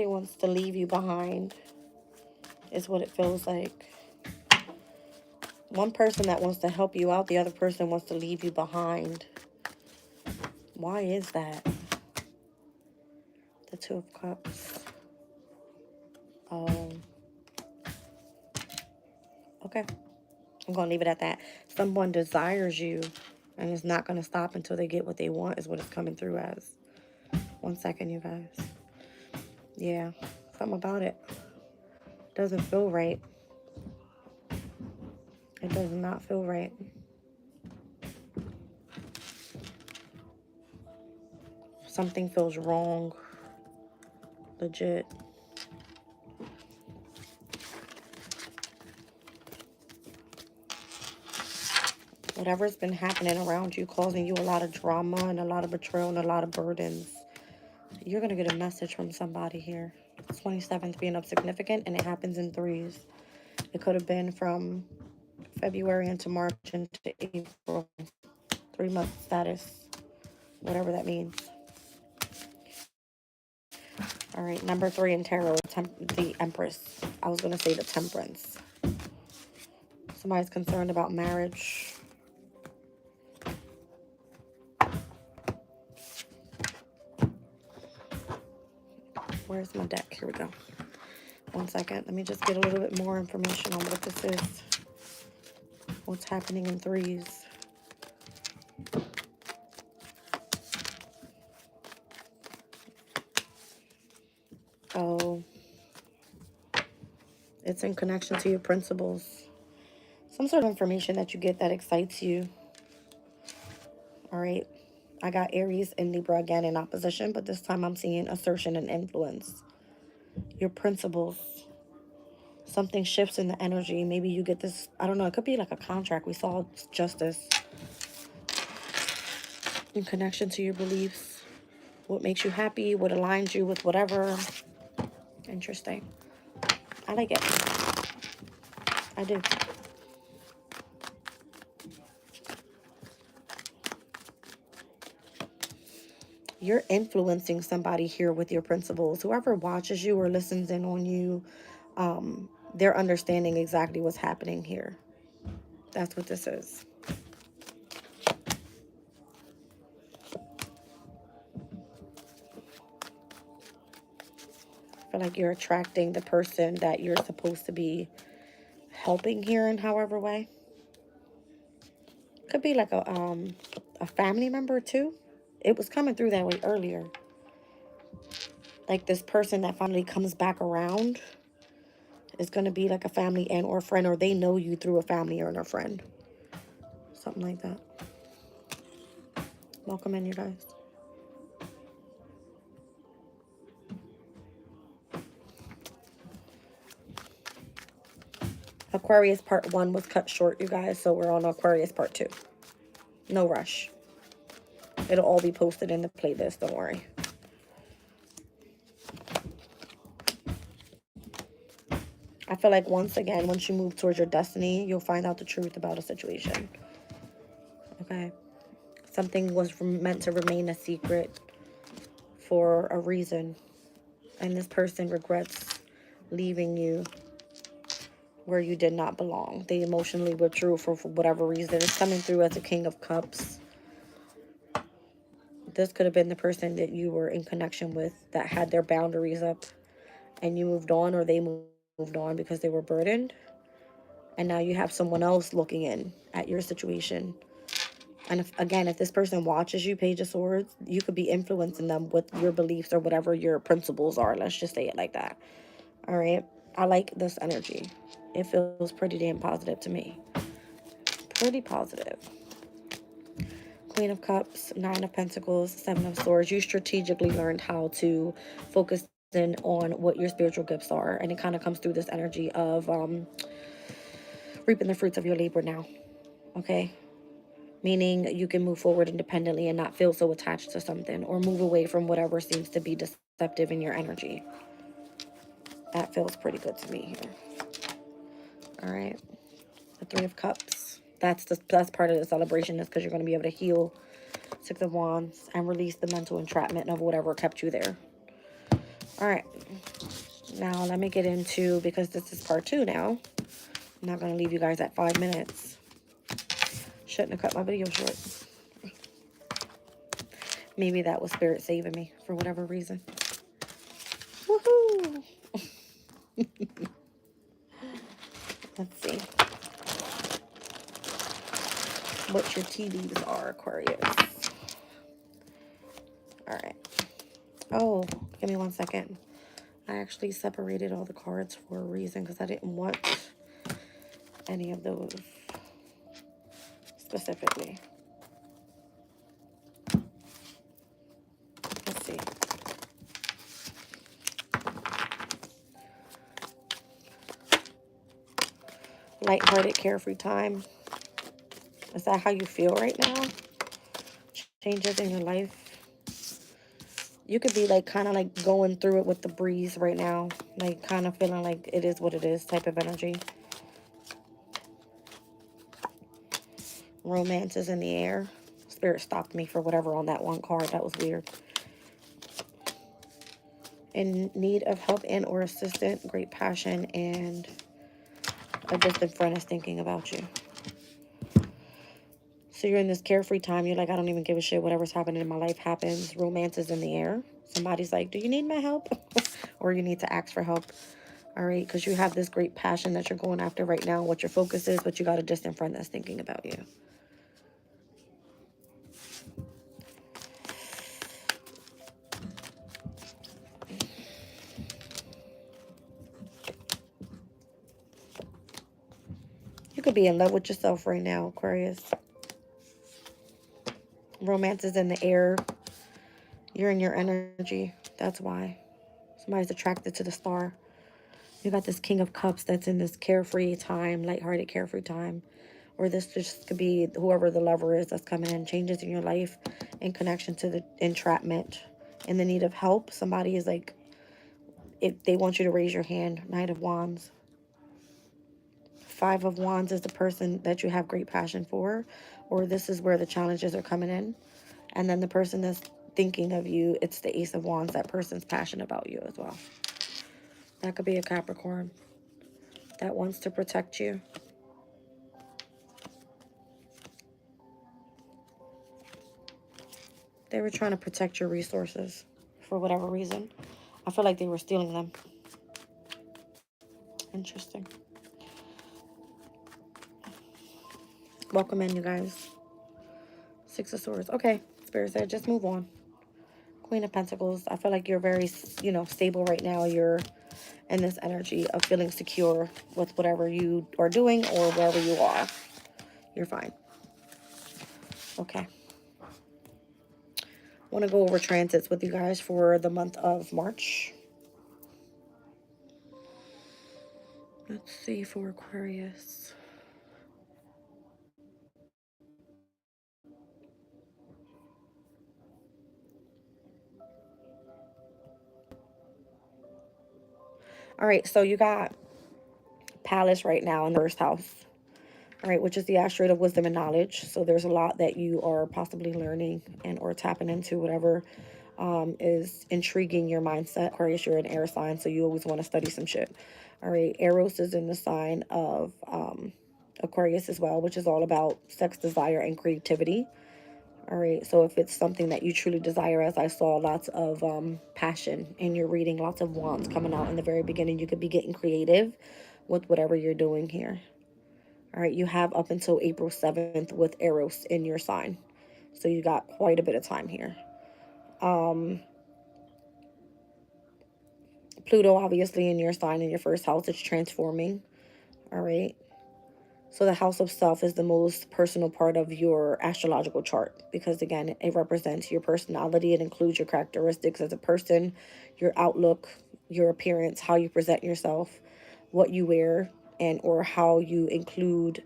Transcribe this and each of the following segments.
wants to leave you behind, is what it feels like. One person that wants to help you out, the other person wants to leave you behind. Why is that? The Two of Cups. Okay. I'm going to leave it at that. Someone desires you, and it's not going to stop until they get what they want, is what it's coming through as. 1 second, you guys. Yeah, something about it doesn't feel right. It does not feel right. Something feels wrong. Legit. Whatever's been happening around you, causing you a lot of drama and a lot of betrayal and a lot of burdens, you're going to get a message from somebody here. 27th being up significant, and it happens in threes. It could have been from February into March into April. 3-month status. Whatever that means. All right, number 3 in tarot, the Empress. I was going to say the Temperance. Somebody's concerned about marriage. Where's my deck? Here we go. 1 second. Let me just get a little bit more information on what this is. What's happening in threes. Oh. It's in connection to your principles. Some sort of information that you get that excites you. All right. I got Aries and Libra again in opposition, but this time I'm seeing assertion and influence. Your principles. Something shifts in the energy. Maybe you get this, I don't know, it could be like a contract. We saw justice. In connection to your beliefs. What makes you happy, what aligns you with whatever. Interesting. I like it. I do. You're influencing somebody here with your principles. Whoever watches you or listens in on you, they're understanding exactly what's happening here. That's what this is. I feel like you're attracting the person that you're supposed to be helping here in however way. Could be like a family member too. It was coming through that way earlier. Like this person that finally comes back around is going to be like a family and or friend, or they know you through a family or a friend. Something like that. Welcome in, you guys. Aquarius part 1 was cut short, you guys, so we're on Aquarius part 2. No rush. It'll all be posted in the playlist, don't worry. I feel like once again, once you move towards your destiny, you'll find out the truth about a situation. Okay? Something was meant to remain a secret for a reason. And this person regrets leaving you where you did not belong. They emotionally withdrew for whatever reason. It's coming through as a King of Cups. This could have been the person that you were in connection with that had their boundaries up and you moved on, or they moved on because they were burdened. And now you have someone else looking in at your situation. And if this person watches you, Page of Swords, you could be influencing them with your beliefs or whatever your principles are. Let's just say it like that. All right. I like this energy. It feels pretty damn positive to me. Pretty positive. Queen of Cups, 9 of Pentacles, 7 of Swords. You strategically learned how to focus in on what your spiritual gifts are. And it kind of comes through this energy of reaping the fruits of your labor now. Okay? Meaning you can move forward independently and not feel so attached to something, or move away from whatever seems to be deceptive in your energy. That feels pretty good to me here. All right. The 3 of Cups. That's part of the celebration, is because you're going to be able to heal. 6 of Wands and release the mental entrapment of whatever kept you there. All right. Now let me get into, because this is part 2 now. I'm not going to leave you guys at 5 minutes. Shouldn't have cut my video short. Maybe that was Spirit saving me for whatever reason. Woohoo! Let's see what your TVs are, Aquarius. All right. Oh, give me 1 second. I actually separated all the cards for a reason because I didn't want any of those specifically. Let's see. Lighthearted, carefree time. Is that how you feel right now? Changes in your life? You could be like kind of like going through it with the breeze right now. Like kind of feeling like it is what it is type of energy. Romance is in the air. Spirit stopped me for whatever on that one card. That was weird. In need of help and or assistance. Great passion and a distant friend is thinking about you. So you're in this carefree time. You're like, I don't even give a shit. Whatever's happening in my life happens. Romance is in the air. Somebody's like, do you need my help? Or you need to ask for help. All right, because you have this great passion that you're going after right now. What your focus is, but you got a distant friend that's thinking about you. You could be in love with yourself right now, Aquarius. Romance is in the air. You're in your energy. That's why. Somebody's attracted to the star. You got this King of Cups that's in this carefree time, lighthearted, carefree time. Or this just could be whoever the lover is that's coming in. Changes in your life in connection to the entrapment. In the need of help. Somebody is like, if they want you to raise your hand. Knight of Wands. 5 of Wands is the person that you have great passion for. Or this is where the challenges are coming in. And then the person that's thinking of you, it's the Ace of Wands. That person's passionate about you as well. That could be a Capricorn that wants to protect you. They were trying to protect your resources for whatever reason. I feel like they were stealing them. Interesting. Welcome in, you guys. 6 of Swords. Okay, Spirit said just move on. Queen of Pentacles. I feel like you're very, stable right now. You're in this energy of feeling secure with whatever you are doing or wherever you are. You're fine. Okay. I want to go over transits with you guys for the month of March. Let's see for Aquarius. All right, so you got Palace right now in the first house. All right, which is the asteroid of wisdom and knowledge. So there's a lot that you are possibly learning and or tapping into, whatever is intriguing your mindset. Aquarius, you're an air sign, so you always want to study some shit. All right, Eros is in the sign of Aquarius as well, which is all about sex, desire, and creativity. All right, so if it's something that you truly desire, as I saw lots of passion in your reading, lots of wands coming out in the very beginning, you could be getting creative with whatever you're doing here. All right, you have up until April 7th with Eros in your sign. So you got quite a bit of time here. Pluto, obviously, in your sign, in your first house, it's transforming. All right. So the house of self is the most personal part of your astrological chart because, again, it represents your personality. It includes your characteristics as a person, your outlook, your appearance, how you present yourself, what you wear, and or how you include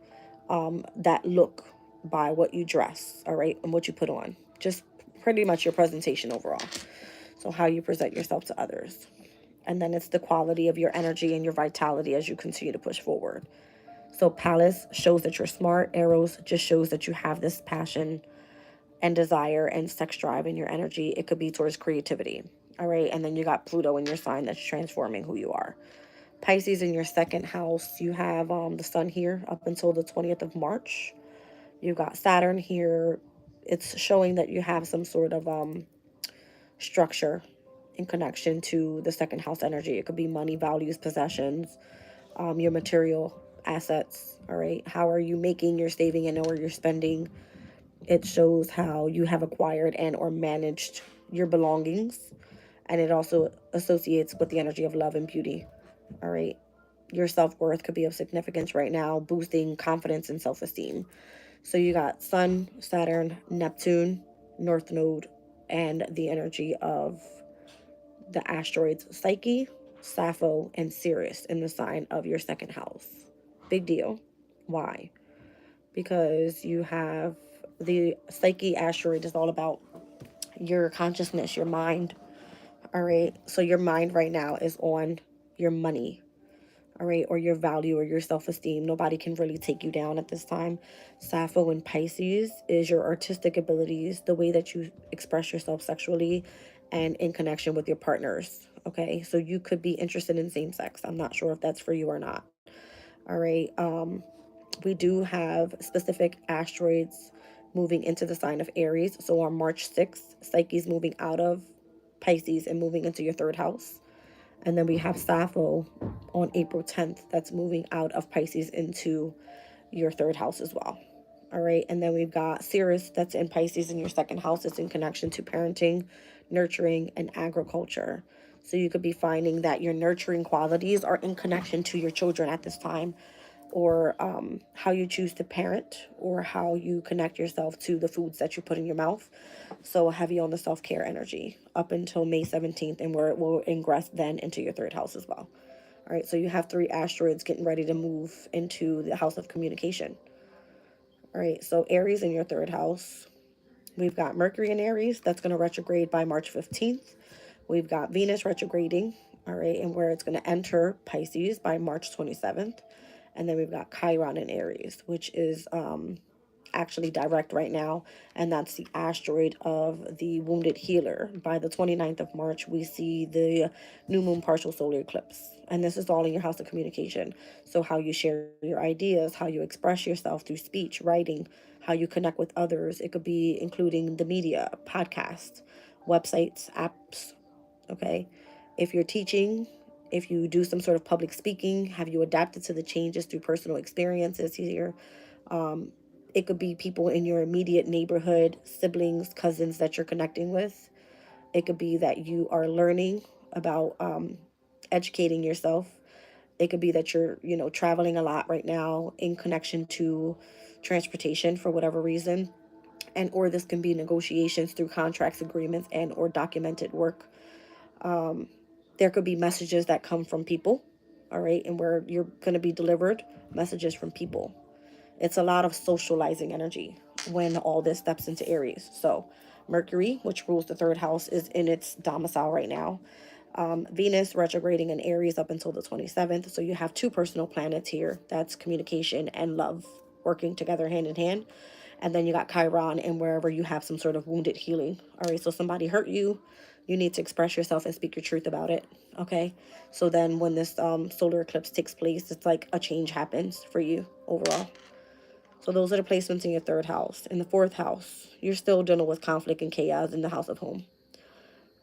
that look by what you dress, all right, and what you put on. Just pretty much your presentation overall. So how you present yourself to others. And then it's the quality of your energy and your vitality as you continue to push forward. So Palace shows that you're smart. Eros just shows that you have this passion and desire and sex drive in your energy. It could be towards creativity. All right. And then you got Pluto in your sign that's transforming who you are. Pisces in your second house, you have the sun here up until the 20th of March. You got Saturn here. It's showing that you have some sort of structure in connection to the second house energy. It could be money, values, possessions, your material assets. All right. How are you making your saving and or your spending? It shows how you have acquired and or managed your belongings. And it also associates with the energy of love and beauty. All right. Your self-worth could be of significance right now, boosting confidence and self-esteem. So you got Sun, Saturn, Neptune, North Node, and the energy of the asteroids Psyche, Sappho, and Sirius in the sign of your second house. Big deal. Why? Because you have the Psyche asteroid is all about your consciousness, your mind. All right. So your mind right now is on your money, all right, or your value or your self-esteem. Nobody can really take you down at this time. Sappho in Pisces is your artistic abilities, the way that you express yourself sexually and in connection with your partners. Okay, so you could be interested in same sex. I'm not sure if that's for you or not. All right. We do have specific asteroids moving into the sign of Aries. So on March 6th, Psyche's moving out of Pisces and moving into your third house. And then we have Sappho on April 10th that's moving out of Pisces into your third house as well. All right. And then we've got Sirius that's in Pisces in your second house. It's in connection to parenting, nurturing, and agriculture. So you could be finding that your nurturing qualities are in connection to your children at this time, or how you choose to parent, or how you connect yourself to the foods that you put in your mouth. So heavy on the self-care energy up until May 17th, and where it will ingress then into your third house as well. All right, so you have 3 asteroids getting ready to move into the house of communication. All right, so Aries in your third house. We've got Mercury in Aries that's going to retrograde by March 15th. We've got Venus retrograding, all right, and where it's going to enter Pisces by March 27th. And then we've got Chiron in Aries, which is actually direct right now, and that's the asteroid of the wounded healer. By the 29th of March, we see the new moon partial solar eclipse, and this is all in your house of communication. So how you share your ideas, how you express yourself through speech, writing, how you connect with others. It could be including the media, podcasts, websites, apps. Okay, if you're teaching, if you do some sort of public speaking, have you adapted to the changes through personal experiences here? It could be people in your immediate neighborhood, siblings, cousins that you're connecting with. It could be that you are learning about educating yourself. It could be that you're, traveling a lot right now in connection to transportation for whatever reason. And or this can be negotiations through contracts, agreements, and or documented work. There could be messages that come from people, all right, and where you're going to be delivered messages from people. It's a lot of socializing energy when all this steps into Aries. So Mercury, which rules the third house, is in its domicile right now. Venus retrograding in Aries up until the 27th. So you have 2 personal planets here. That's communication and love working together hand in hand. And then you got Chiron and wherever you have some sort of wounded healing. All right, so somebody hurt you. You need to express yourself and speak your truth about it. Okay, so then when this solar eclipse takes place, it's like a change happens for you overall. So those are the placements in your third house. In the fourth house, you're still dealing with conflict and chaos in the house of home.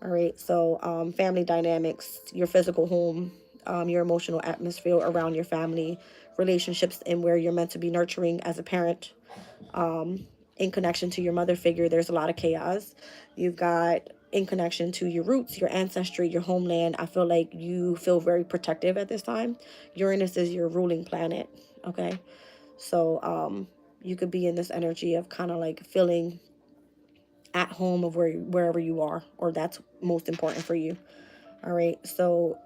All right, so family dynamics, your physical home, your emotional atmosphere around your family, relationships and where you're meant to be nurturing as a parent, in connection to your mother figure, there's a lot of chaos. You've got in connection to your roots, your ancestry, your homeland. I feel like you feel very protective at this time. Uranus is your ruling planet, okay? So you could be in this energy of kind of like feeling at home of wherever you are, or that's most important for you. All right. So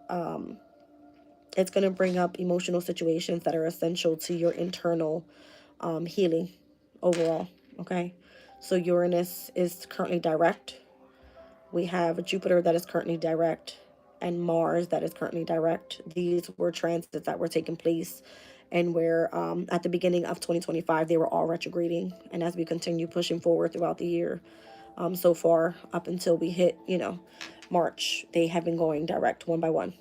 it's going to bring up emotional situations that are essential to your internal healing overall. Okay. So Uranus is currently direct. We have Jupiter that is currently direct and Mars that is currently direct. These were transits that were taking place, and where at the beginning of 2025 they were all retrograding, and as we continue pushing forward throughout the year, so far up until we hit, March. They have been going direct one by one.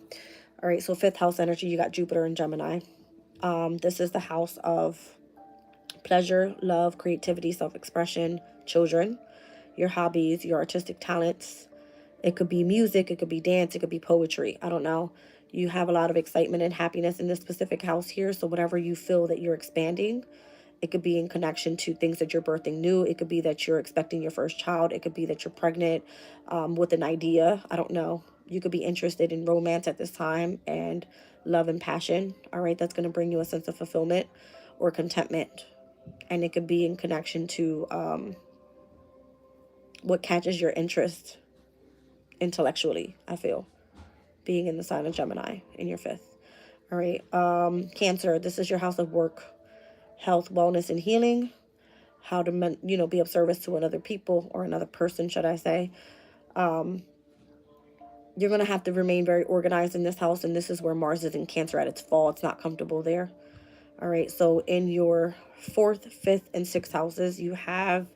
All right, so fifth house energy, you got Jupiter and Gemini. This is the house of pleasure, love, creativity, self-expression, children, your hobbies, your artistic talents. It could be music, it could be dance, it could be poetry. I don't know. You have a lot of excitement and happiness in this specific house here. So whatever you feel that you're expanding, it could be in connection to things that you're birthing new. It could be that you're expecting your first child. It could be that you're pregnant with an idea. I don't know. You could be interested in romance at this time and love and passion. All right, that's going to bring you a sense of fulfillment or contentment. And it could be in connection to what catches your interest intellectually, I feel, being in the sign of Gemini in your fifth. All right, Cancer, this is your house of work, health, wellness, and healing. How to be of service to another people or another person, should I say. You're going to have to remain very organized in this house, and this is where Mars is in Cancer at its fall. It's not comfortable there. All right, so in your fourth, fifth, and sixth houses, you have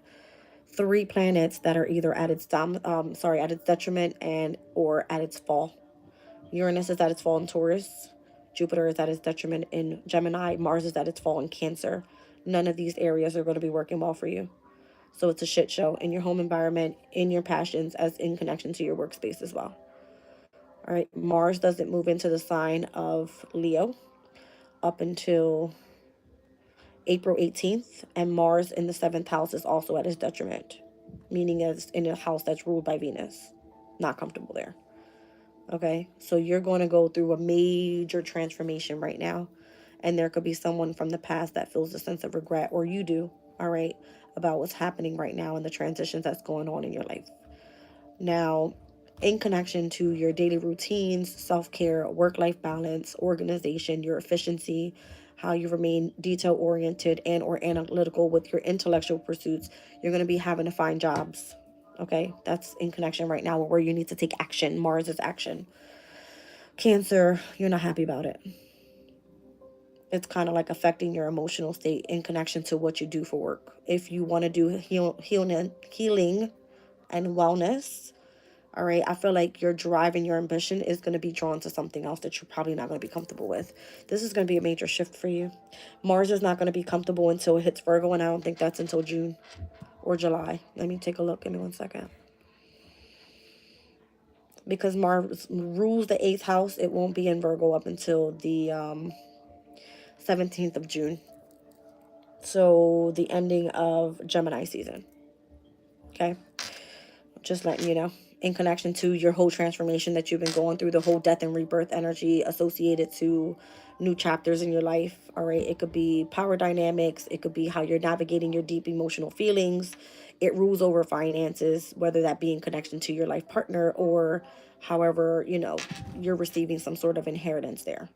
three planets that are either at its at its detriment and or at its fall. Uranus is at its fall in Taurus. Jupiter is at its detriment in Gemini. Mars is at its fall in Cancer. None of these areas are going to be working well for you. So it's a shit show in your home environment, in your passions, as in connection to your workspace as well. All right, Mars doesn't move into the sign of Leo up until April 18th, and Mars in the seventh house is also at its detriment, meaning it's in a house that's ruled by Venus. Not comfortable there. Okay, so you're going to go through a major transformation right now, and there could be someone from the past that feels a sense of regret, or you do, all right, about what's happening right now and the transitions that's going on in your life. Now, in connection to your daily routines, self-care, work-life balance, organization, your efficiency, how you remain detail-oriented and or analytical with your intellectual pursuits, you're going to be having to find jobs. Okay, that's in connection right now where you need to take action. Mars is action. Cancer, you're not happy about it. It's kind of like affecting your emotional state in connection to what you do for work. If you want to do healing and wellness, all right, I feel like your drive and your ambition is going to be drawn to something else that you're probably not going to be comfortable with. This is going to be a major shift for you. Mars is not going to be comfortable until it hits Virgo, and I don't think that's until June or July. Let me take a look. Give me 1 second. Because Mars rules the 8th house, it won't be in Virgo up until the 17th of June. So the ending of Gemini season. Okay. Just letting you know. In connection to your whole transformation that you've been going through, the whole death and rebirth energy associated to new chapters in your life. All right. It could be power dynamics. It could be how you're navigating your deep emotional feelings. It rules over finances, whether that be in connection to your life partner or however, you're receiving some sort of inheritance there.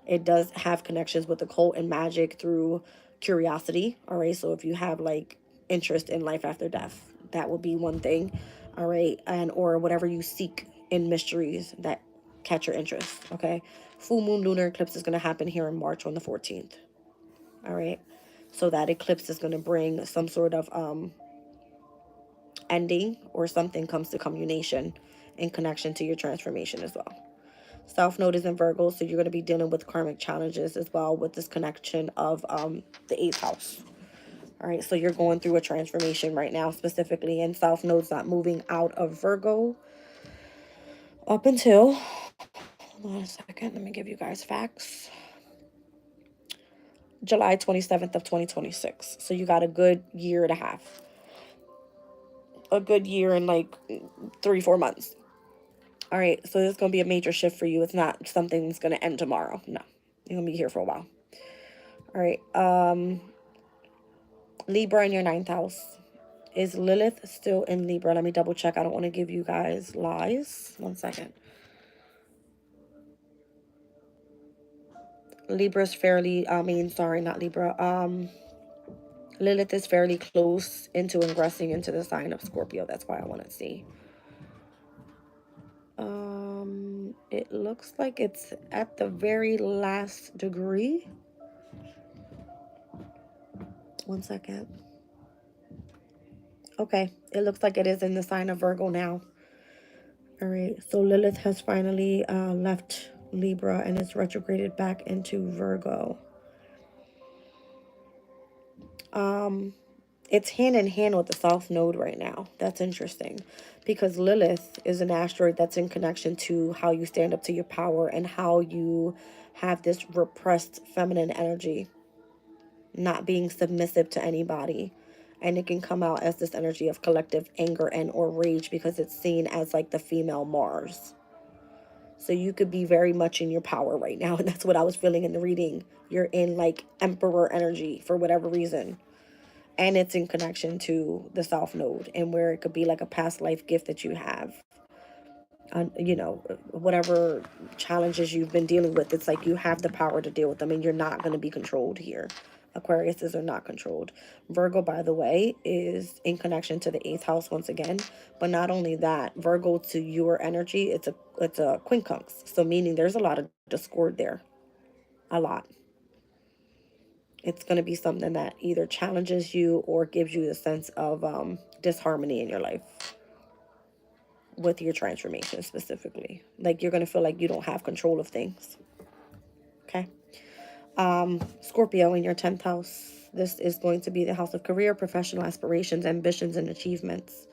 It does have connections with occult and magic through curiosity. All right. So if you have like interest in life after death, that would be one thing. All right. And or whatever you seek in mysteries that catch your interest. Okay. Full moon lunar eclipse is going to happen here in March on the 14th. All right. So that eclipse is going to bring some sort of ending or something comes to culmination in connection to your transformation as well. South Node is in Virgo, so you're going to be dealing with karmic challenges as well with this connection of the 8th house. All right, so you're going through a transformation right now specifically, and South Node's not moving out of Virgo up until, hold on a second, let me give you guys facts. July 27th of 2026. So you got a good year and a half. A good year and like 3-4 months. All right, so this is going to be a major shift for you. It's not something that's going to end tomorrow. No, you're going to be here for a while. All right, Libra in your 9th house. Is Lilith still in Libra? Let me double check. I don't want to give you guys lies. 1 second. Libra's fairly, not Libra. Lilith is fairly close into ingressing into the sign of Scorpio. That's why I want to see. It looks like it's at the very last degree. 1 second. Okay, it looks like it is in the sign of Virgo now. All right, so Lilith has finally left Libra and is retrograded back into Virgo. It's hand in hand with the South Node right now. That's interesting because Lilith is an asteroid that's in connection to how you stand up to your power and how you have this repressed feminine energy, not being submissive to anybody. And it can come out as this energy of collective anger and or rage because it's seen as like the female Mars. So you could be very much in your power right now. And that's what I was feeling in the reading. You're in like emperor energy for whatever reason. And it's in connection to the South Node and where it could be like a past life gift that you have. You know, whatever challenges you've been dealing with, it's like you have the power to deal with them and you're not going to be controlled here. Aquariuses are not controlled. Virgo, by the way, is in connection to the 8th house once again. But not only that, Virgo to your energy, it's a quincunx. So meaning there's a lot of discord there. A lot. It's going to be something that either challenges you or gives you a sense of disharmony in your life with your transformation specifically. Like you're going to feel like you don't have control of things. Okay. Scorpio in your 10th house. This is going to be the house of career, professional aspirations, ambitions, and achievements.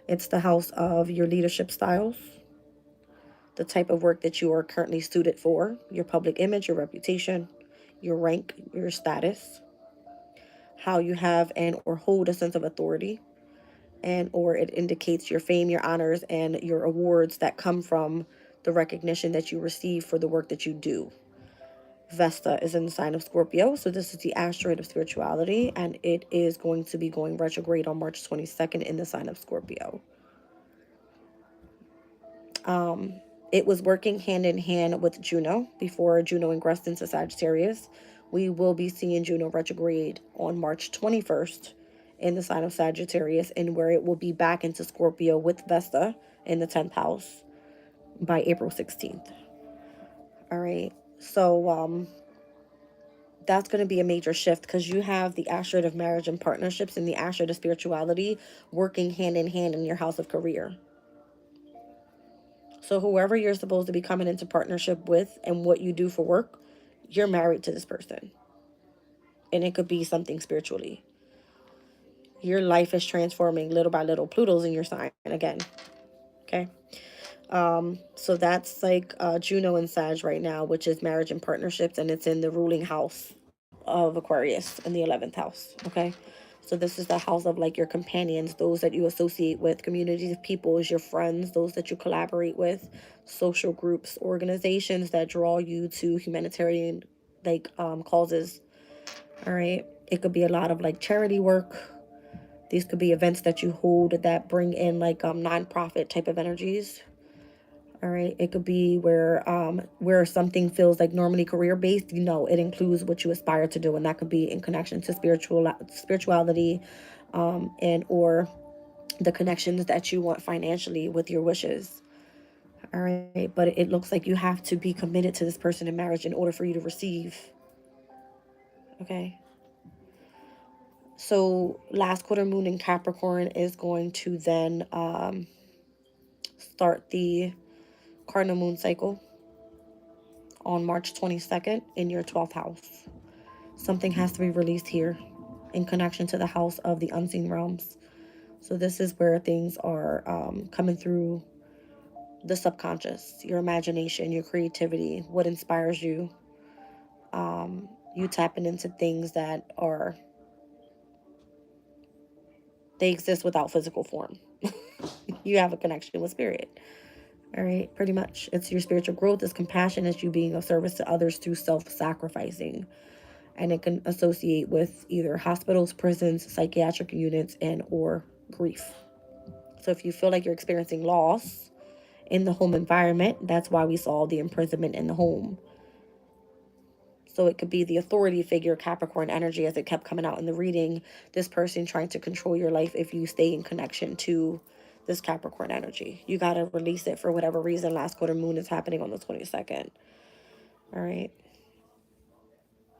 It's the house of your leadership styles, the type of work that you are currently suited for, your public image, your reputation, your rank, your status, how you have and or hold a sense of authority, and or it indicates your fame, your honors, and your awards that come from the recognition that you receive for the work that you do. Vesta is in the sign of Scorpio, so this is the asteroid of spirituality, and it is going to be going retrograde on March 22nd in the sign of Scorpio. It was working hand in hand with Juno before Juno ingressed into Sagittarius. We will be seeing Juno retrograde on March 21st in the sign of Sagittarius, and where it will be back into Scorpio with Vesta in the 10th house by April 16th. All right. So that's going to be a major shift because you have the asteroid of marriage and partnerships and the asteroid of spirituality working hand in hand in your house of career. So whoever you're supposed to be coming into partnership with and what you do for work, you're married to this person. And it could be something spiritually. Your life is transforming little by little. Pluto's in your sign again. Okay. So that's like Juno and Sag right now, which is marriage and partnerships, and it's in the ruling house of Aquarius in the 11th house. Okay. So this is the house of like your companions, those that you associate with, communities of people is your friends, those that you collaborate with, social groups, organizations that draw you to humanitarian like causes. All right. It could be a lot of like charity work. These could be events that you hold that bring in like nonprofit type of energies. All right. It could be where something feels like normally career based, you know, it includes what you aspire to do, and that could be in connection to spirituality, and or the connections that you want financially with your wishes. All right. But it looks like you have to be committed to this person in marriage in order for you to receive. Okay. So last quarter moon in Capricorn is going to then start the cardinal moon cycle on March 22nd in your 12th house. Something has to be released here in connection to the house of the unseen realms. So this is where things are coming through the subconscious, your imagination, your creativity, what inspires you. You tapping into things that they exist without physical form. You have a connection with spirit. All right, pretty much. It's your spiritual growth, it's compassion, it's you being of service to others through self-sacrificing. And it can associate with either hospitals, prisons, psychiatric units, and or grief. So if you feel like you're experiencing loss in the home environment, that's why we saw the imprisonment in the home. So it could be the authority figure, Capricorn energy, as it kept coming out in the reading, this person trying to control your life if you stay in connection to this Capricorn energy. You got to release it for whatever reason. Last quarter moon is happening on the 22nd. All right.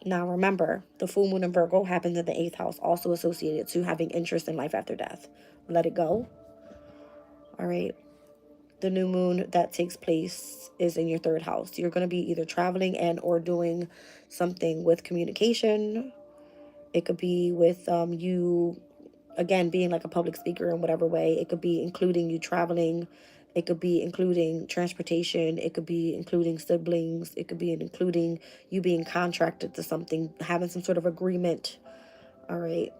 Now remember, the full moon in Virgo happens in the 8th house, also associated to having interest in life after death. Let it go. All right. The new moon that takes place is in your 3rd house. You're going to be either traveling and or doing something with communication. It could be with you, again, being like a public speaker in whatever way. It could be including you traveling. It could be including transportation. It could be including siblings. It could be including you being contracted to something, having some sort of agreement. All right.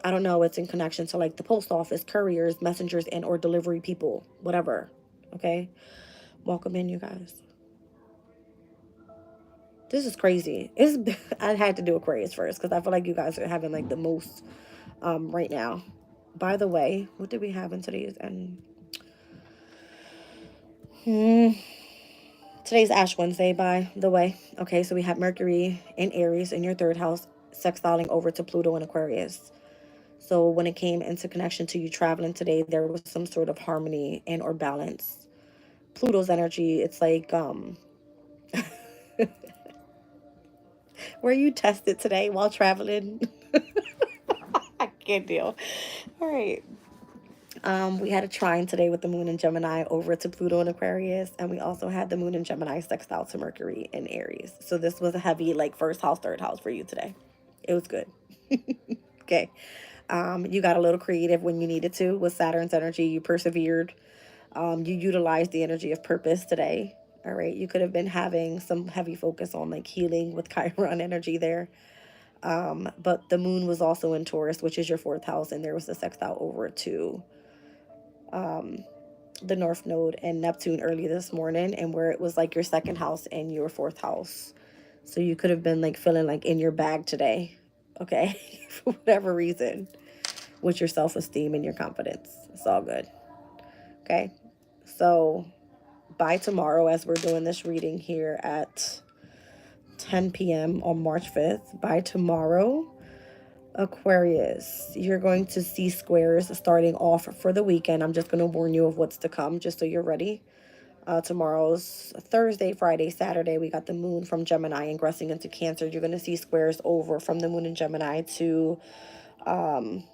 I don't know. It's in connection to like the post office, couriers, messengers, and or delivery people, whatever. Okay. Welcome in, you guys. This is crazy. I had to do Aquarius first because I feel like you guys are having like the most right now. By the way, what did we have in today's and today's Ash Wednesday, by the way. Okay, so we have Mercury in Aries in your 3rd house, sextiling over to Pluto in Aquarius. So when it came into connection to you traveling today, there was some sort of harmony and or balance. Pluto's energy, it's like were you tested today while traveling? I can't deal. All right. We had a trine today with the moon in Gemini over to Pluto in Aquarius, and we also had the moon in Gemini sextile to Mercury in Aries. So this was a heavy, like, 1st house, 3rd house for you today. It was good. Okay. You got a little creative when you needed to with Saturn's energy. You persevered. You utilized the energy of purpose today. All right. You could have been having some heavy focus on like healing with Chiron energy there. But the moon was also in Taurus, which is your 4th house, and there was a sextile over to the North Node and Neptune early this morning, and where it was like your 2nd house and your 4th house. So you could have been like feeling like in your bag today, okay, for whatever reason, with your self-esteem and your confidence. It's all good, okay? So by tomorrow, as we're doing this reading here at 10 p.m. on March 5th, by tomorrow, Aquarius, you're going to see squares starting off for the weekend. I'm just going to warn you of what's to come, just so you're ready. Tomorrow's Thursday, Friday, Saturday. We got the moon from Gemini ingressing into Cancer. You're going to see squares over from the moon in Gemini to the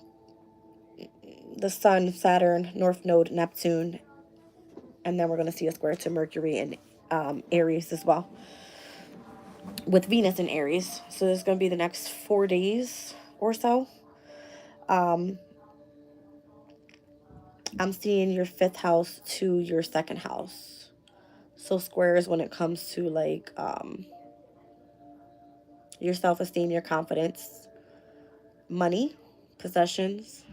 Sun, Saturn, North Node, Neptune. And then we're going to see a square to Mercury in Aries as well, with Venus in Aries. So this is going to be the next 4 days or so. I'm seeing your 5th house to your 2nd house. So squares when it comes to like your self-esteem, your confidence, money, possessions.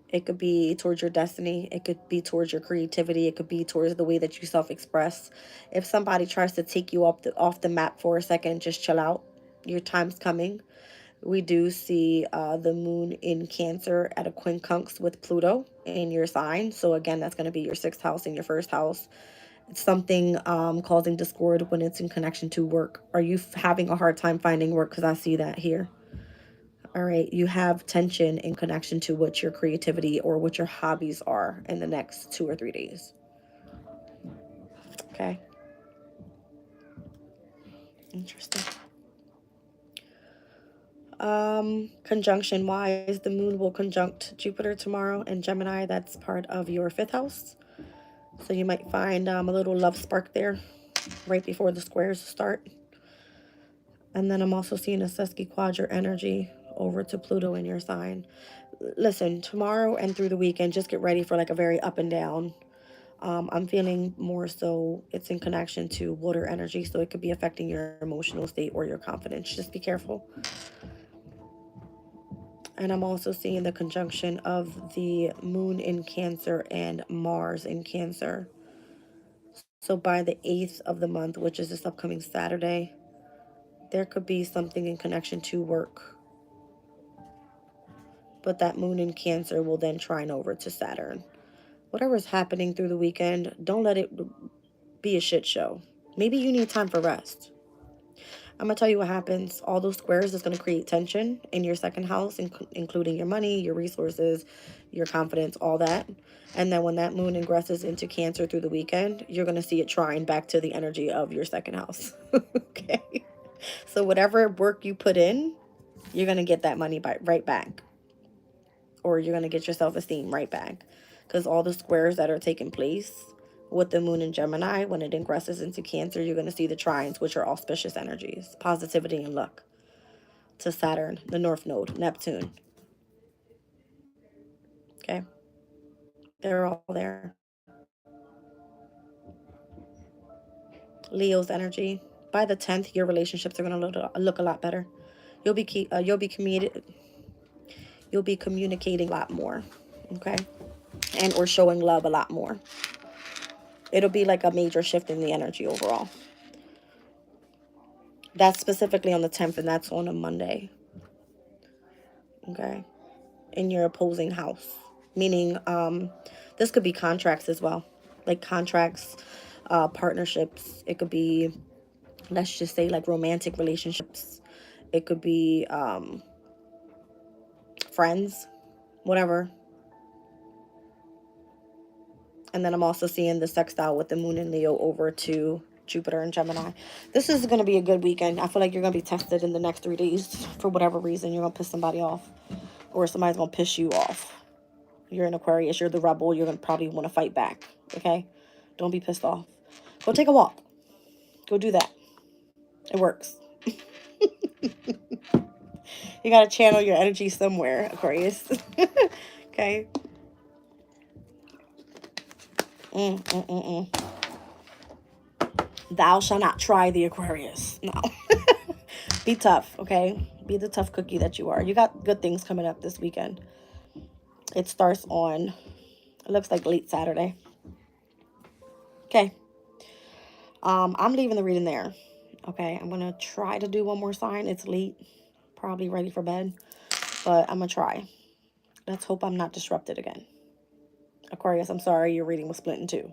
It could be towards your destiny. It could be towards your creativity. It could be towards the way that you self-express. If somebody tries to take you off the map for a second, just chill out. Your time's coming. We do see the moon in Cancer at a quincunx with Pluto in your sign. So again, that's going to be your 6th house and your 1st house. It's something causing discord when it's in connection to work. Are you having a hard time finding work? Because I see that here. All right, you have tension in connection to what your creativity or what your hobbies are in the next 2 or 3 days. Okay. Interesting. Conjunction wise, the moon will conjunct Jupiter tomorrow in Gemini. That's part of your 5th house. So you might find a little love spark there right before the squares start. And then I'm also seeing a sesquiquadrate energy over to Pluto in your sign. Listen, tomorrow and through the weekend, just get ready for like a very up and down. I'm feeling more so it's in connection to water energy, so it could be affecting your emotional state or your confidence. Just be careful. And I'm also seeing the conjunction of the moon in Cancer and Mars in Cancer. So by the 8th of the month, which is this upcoming Saturday, there could be something in connection to work. But that moon in Cancer will then trine over to Saturn. Whatever's happening through the weekend, don't let it be a shit show. Maybe you need time for rest. I'm going to tell you what happens. All those squares is going to create tension in your 2nd house, including your money, your resources, your confidence, all that. And then when that moon ingresses into Cancer through the weekend, you're going to see it trine back to the energy of your 2nd house. Okay? So whatever work you put in, you're going to get that money right back. Or you're going to get your self-esteem right back. Because all the squares that are taking place with the moon in Gemini, when it ingresses into Cancer, you're going to see the trines, which are auspicious energies, positivity and luck, to Saturn, the North Node, Neptune. Okay? They're all there. Leo's energy. By the 10th, your relationships are going to look a lot better. You'll be communicating a lot more, okay? And or showing love a lot more. It'll be like a major shift in the energy overall. That's specifically on the 10th, and that's on a Monday. Okay? In your opposing house. Meaning, this could be contracts as well. Like contracts, partnerships. It could be, let's just say, like romantic relationships. It could be friends, whatever. And then I'm also seeing the sextile with the moon in Leo over to Jupiter and Gemini. This is going to be a good weekend. I feel like you're going to be tested in the next 3 days. For whatever reason, you're going to piss somebody off. Or somebody's going to piss you off. You're an Aquarius. You're the rebel. You're going to probably want to fight back. Okay? Don't be pissed off. Go take a walk. Go do that. It works. You got to channel your energy somewhere, Aquarius. Okay? Thou shalt not try the Aquarius. No. Be tough, okay? Be the tough cookie that you are. You got good things coming up this weekend. It starts on, it looks like late Saturday. Okay. I'm leaving the reading there. Okay, I'm going to try to do one more sign. It's late. Probably ready for bed. But I'm going to try. Let's hope I'm not disrupted again. Aquarius, I'm sorry your reading was split in two.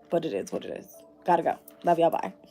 But it is what it is. Gotta go. Love y'all. Bye.